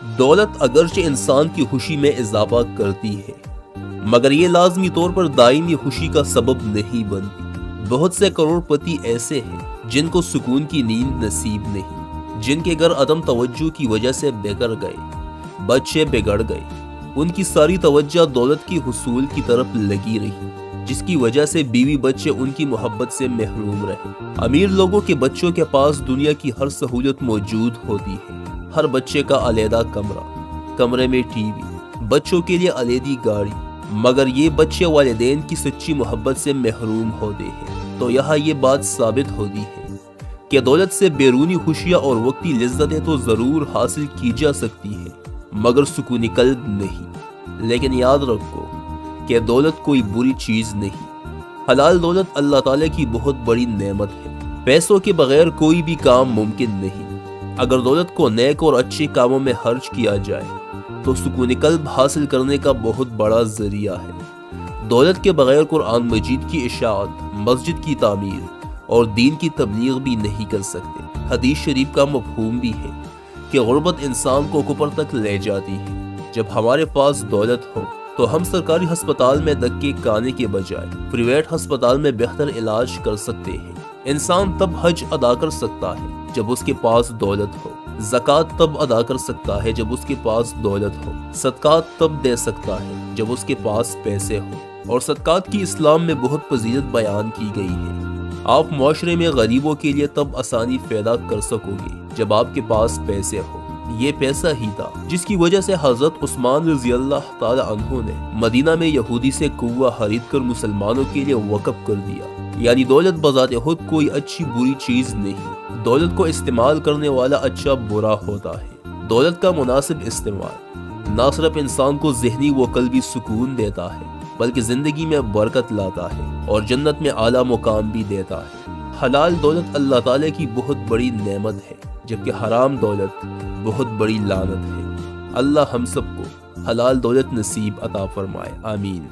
दौलत अगरचे इंसान की खुशी में इजाफा करती है, मगर ये लाजमी तौर पर दायमी खुशी का सबब नहीं बनती। बहुत से करोड़पति ऐसे हैं जिनको सुकून की नींद नसीब नहीं, जिनके घर अदम तवज्जो की वजह से बिगड़ गए, बच्चे बिगड़ गए, उनकी सारी तवज्जो दौलत की हुसूल की तरफ लगी रही, जिसकी वजह से बीवी बच्चे उनकी मोहब्बत से महरूम रहे। अमीर लोगों के बच्चों के पास दुनिया की हर सहूलत मौजूद होती है, हर बच्चे का अलहदा कमरा, कमरे में टीवी, बच्चों के लिए अलहदी गाड़ी, मगर ये बच्चे वालिदैन की सच्ची मोहब्बत से महरूम होते हैं। तो यहाँ ये बात साबित होती है कि दौलत से बैरूनी खुशियाँ और वक्ती लज्जतें तो ज़रूर हासिल की जा सकती है, मगर सुकून कल्ब नहीं। लेकिन याद रखो कि दौलत कोई बुरी चीज़ नहीं। हलाल दौलत अल्लाह ताला की बहुत बड़ी नेमत है। पैसों के बगैर कोई भी काम मुमकिन नहीं। अगर दौलत को नेक और अच्छे कामों में खर्च किया जाए तो सुकून कल्ब हासिल करने का बहुत बड़ा जरिया है। दौलत के बगैर कुरान मजीद की इशाअत, मस्जिद की तामीर और दीन की तबलीग भी नहीं कर सकते। हदीस शरीफ का मफहूम भी है कि गुर्बत इंसान को कुफर तक ले जाती है। जब हमारे पास दौलत हो तो हम सरकारी अस्पताल में धक्के खाने के बजाय प्राइवेट अस्पताल में बेहतर इलाज कर सकते हैं। इंसान तब हज अदा कर सकता है जब उसके पास दौलत हो, ज़कात तब अदा कर सकता है जब उसके पास दौलत हो, सदकात तब दे सकता है जब उसके पास पैसे हो। और सदकात की इस्लाम में बहुत फजीलत बयान की गई है। आप मुआशरे में गरीबों के लिए तब आसानी पैदा कर सकोगे जब आपके पास पैसे हो। ये पैसा ही था जिसकी वजह से हजरत उस्मान रज़ी अल्लाह ताला अन्हु ने मदीना में यहूदी से कुव्वा खरीद कर मुसलमानों के लिए वक़्फ़ कर दिया। यानी दौलत बज़ाते खुद कोई अच्छी बुरी चीज नहीं। दौलत को इस्तेमाल करने वाला अच्छा बुरा होता है। दौलत का मुनासिब इस्तेमाल न सिर्फ इंसान को ज़हनी व क़ल्बी सुकून देता है, बल्कि जिंदगी में बरकत लाता है और जन्नत में आला मुकाम भी देता है। हलाल दौलत अल्लाह ताला की बहुत बड़ी नेमत है, जबकि हराम दौलत बहुत बड़ी लानत है। अल्लाह हम सबको हलाल दौलत नसीब अता फरमाए, आमीन।